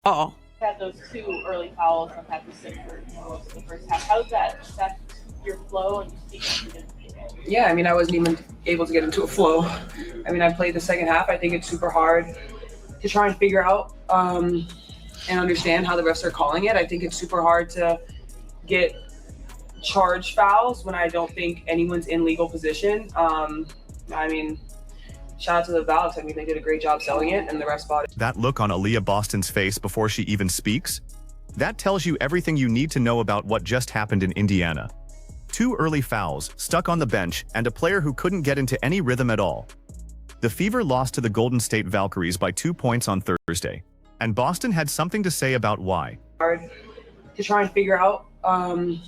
Oh, Had those two early fouls and had to sit for most of the first half. How does that affect your flow and you speak to Yeah, I mean, I wasn't even able to get into a flow. I mean, I played the second half. I think it's super hard to try and figure out and understand how the refs are calling it. I think it's super hard to get charged fouls when I don't think anyone's in legal position. I mean, shout out to the Valves. I mean, they did a great job selling it, and the refs bought it. That look on Aaliyah Boston's face before she even speaks? That tells you everything you need to know about what just happened in Indiana. 2 early fouls, stuck on the bench, and a player who couldn't get into any rhythm at all. The Fever lost to the Golden State Valkyries by 2 points on Thursday, and Boston had something to say about why. Hard to try and figure out and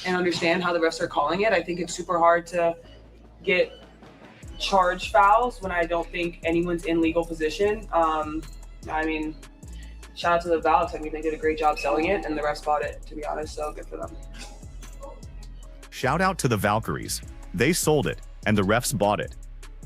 understand how the refs are calling it. I think it's super hard to get charged fouls when I don't think anyone's in legal position. I mean, shout out to the Valves. I mean, they did a great job selling it, and the refs bought it, to be honest, so good for them. Shout out to the Valkyries. They sold it, and the refs bought it.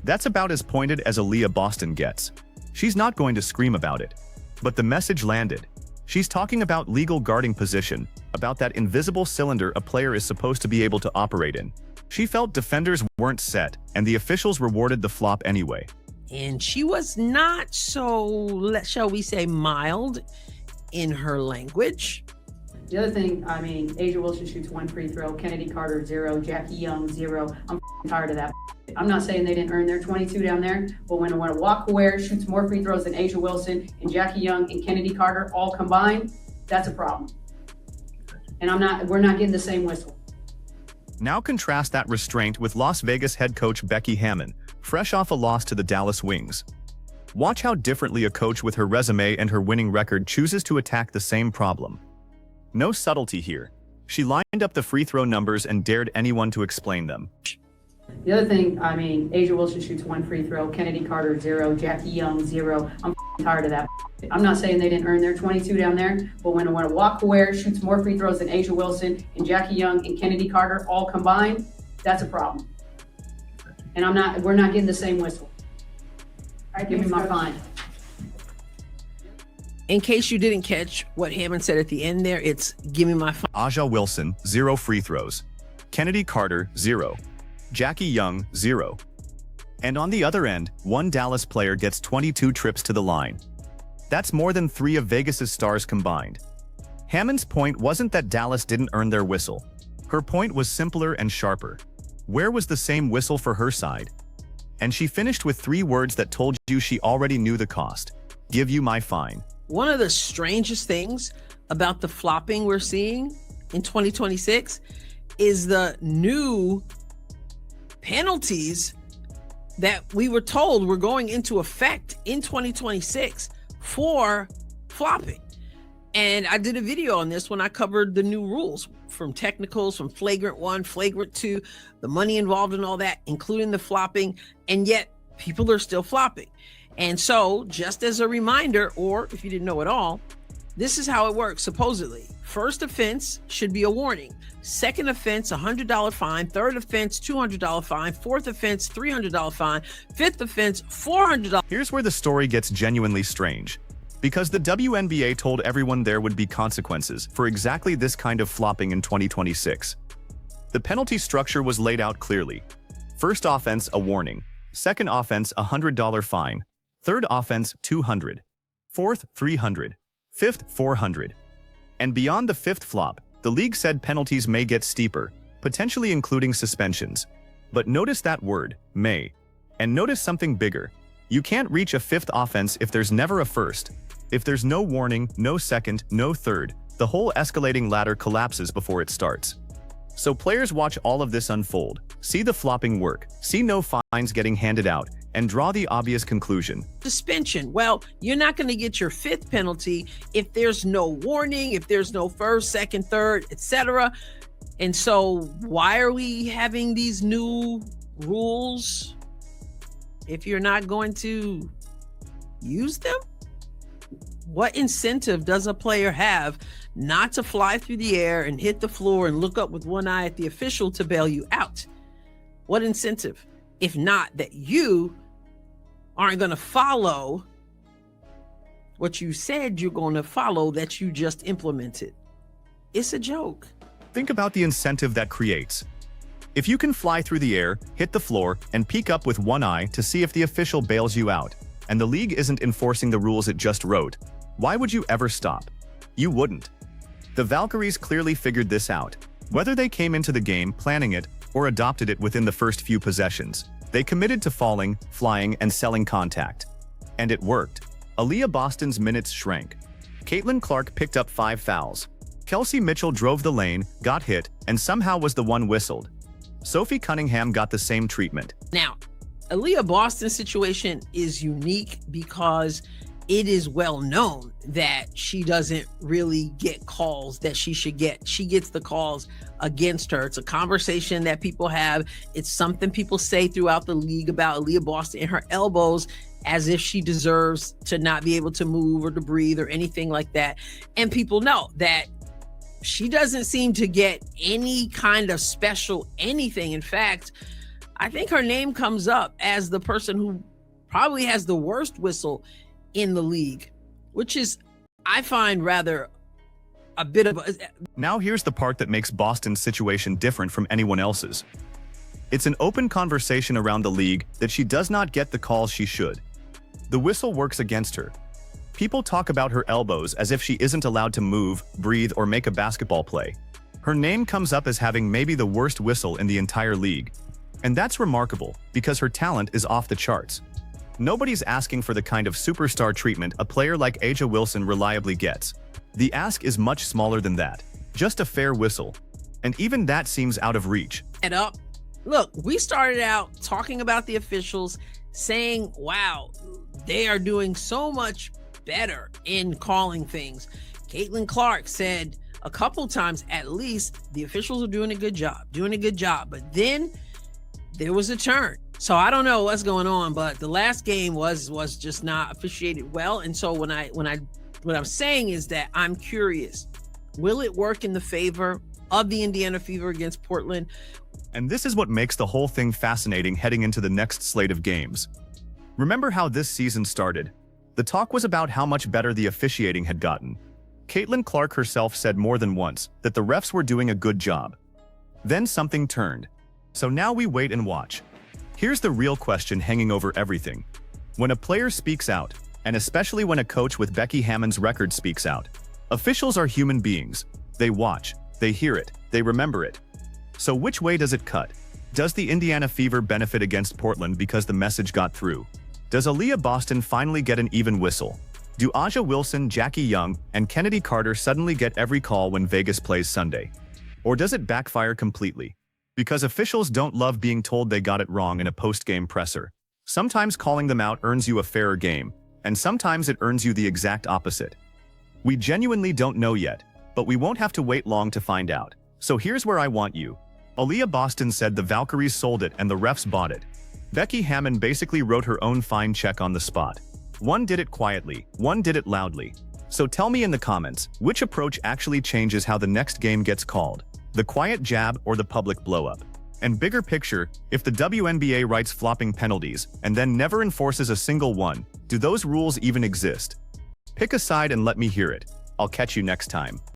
That's about as pointed as Aliyah Boston gets. She's not going to scream about it. But the message landed. She's talking about legal guarding position, about that invisible cylinder a player is supposed to be able to operate in. She felt defenders weren't set, and the officials rewarded the flop anyway. and she was not so, shall we say, mild in her language. The other thing, I mean, A'ja Wilson shoots 1 free throw, Kennedy Carter 0, Jackie Young 0. I'm tired of that. I'm not saying they didn't earn their 22 down there, but when a walk-away shoots more free throws than A'ja Wilson and Jackie Young and Kennedy Carter all combined, that's a problem. And we're not getting the same whistle. Now contrast that restraint with Las Vegas head coach Becky Hammon, fresh off a loss to the Dallas Wings. Watch how differently a coach with her resume and her winning record chooses to attack the same problem. No subtlety here. She lined up the free throw numbers and dared anyone to explain them. The other thing, I mean, A'ja Wilson shoots 1 free throw, Kennedy Carter 0, Jackie Young 0. I'm tired of that. I'm not saying they didn't earn their 22 down there, but when a walk-away shoots more free throws than A'ja Wilson and Jackie Young and Kennedy Carter all combined, that's a problem. And we're not getting the same whistle. All right, give me my fine. In case you didn't catch what Hammon said at the end there, it's give me my fine. A'ja Wilson, 0 free throws. Kennedy Carter, 0. Jackie Young, 0. And on the other end, one Dallas player gets 22 trips to the line. That's more than 3 of Vegas's stars combined. Hammon's point wasn't that Dallas didn't earn their whistle. Her point was simpler and sharper. Where was the same whistle for her side? And she finished with 3 words that told you she already knew the cost. Give you my fine. One of the strangest things about the flopping we're seeing in 2026 is the new penalties that we were told were going into effect in 2026 for flopping. And I did a video on this when I covered the new rules, from technicals, from flagrant 1, flagrant 2, the money involved in all that, including the flopping, and yet people are still flopping. And so, just as a reminder, or if you didn't know at all, this is how it works, supposedly. First offense should be a warning. Second offense, $100 fine. Third offense, $200 fine. Fourth offense, $300 fine. Fifth offense, $400. Here's where the story gets genuinely strange. Because the WNBA told everyone there would be consequences for exactly this kind of flopping in 2026. The penalty structure was laid out clearly. First offense, a warning. Second offense, $100 fine. Third offense, $200. Fourth, $300. Fifth, $400. And beyond the 5th flop, the league said penalties may get steeper, potentially including suspensions. But notice that word, may. And notice something bigger. You can't reach a 5th offense if there's never a first. If there's no warning, no second, no third, the whole escalating ladder collapses before it starts. So players watch all of this unfold, see the flopping work, see no fines getting handed out, and draw the obvious conclusion. Suspension. Well, you're not going to get your 5th penalty if there's no warning, if there's no first, second, third, etc. And so why are we having these new rules if you're not going to use them? What incentive does a player have not to fly through the air and hit the floor and look up with one eye at the official to bail you out? What incentive? If not that you aren't going to follow what you said you're going to follow that you just implemented. It's a joke. Think about the incentive that creates. If you can fly through the air, hit the floor, and peek up with one eye to see if the official bails you out, and the league isn't enforcing the rules it just wrote, why would you ever stop? You wouldn't. The Valkyries clearly figured this out. Whether they came into the game planning it or adopted it within the first few possessions, they committed to falling, flying, and selling contact. And it worked. Aaliyah Boston's minutes shrank. Caitlin Clark picked up 5 fouls. Kelsey Mitchell drove the lane, got hit, and somehow was the one whistled. Sophie Cunningham got the same treatment. Now, Aaliyah Boston's situation is unique because it is well known that she doesn't really get calls that she should get. She gets the calls against her. It's a conversation that people have. It's something people say throughout the league about Aaliyah Boston and her elbows, as if she deserves to not be able to move or to breathe or anything like that. And people know that she doesn't seem to get any kind of special anything. In fact, I think her name comes up as the person who probably has the worst whistle in the league, which is, I find, rather a bit of a... Now here's the part that makes Boston's situation different from anyone else's. It's an open conversation around the league that she does not get the calls she should. The whistle works against her. People talk about her elbows as if she isn't allowed to move, breathe, or make a basketball play. Her name comes up as having maybe the worst whistle in the entire league. And that's remarkable, because her talent is off the charts. Nobody's asking for the kind of superstar treatment a player like A'ja Wilson reliably gets. The ask is much smaller than that. Just a fair whistle. And even that seems out of reach. Look, we started out talking about the officials, saying, wow, they are doing so much better in calling things. Caitlin Clark said a couple times, at least, the officials are doing a good job. But then there was a turn. So I don't know what's going on, but the last game was just not officiated well. And so what I'm saying is that I'm curious, will it work in the favor of the Indiana Fever against Portland? And this is what makes the whole thing fascinating heading into the next slate of games. Remember how this season started? The talk was about how much better the officiating had gotten. Caitlin Clark herself said more than once that the refs were doing a good job. Then something turned. So now we wait and watch. Here's the real question hanging over everything. When a player speaks out, and especially when a coach with Becky Hammon's record speaks out, officials are human beings. They watch, they hear it, they remember it. So which way does it cut? Does the Indiana Fever benefit against Portland because the message got through? Does Aaliyah Boston finally get an even whistle? Do A'ja Wilson, Jackie Young, and Kennedy Carter suddenly get every call when Vegas plays Sunday? Or does it backfire completely? Because officials don't love being told they got it wrong in a post-game presser. Sometimes calling them out earns you a fairer game, and sometimes it earns you the exact opposite. We genuinely don't know yet, but we won't have to wait long to find out. So here's where I want you. Aaliyah Boston said the Valkyries sold it and the refs bought it. Becky Hammon basically wrote her own fine check on the spot. One did it quietly, one did it loudly. So tell me in the comments, which approach actually changes how the next game gets called? The quiet jab or the public blow-up? And bigger picture, if the WNBA writes flopping penalties and then never enforces a single one, do those rules even exist? Pick a side and let me hear it. I'll catch you next time.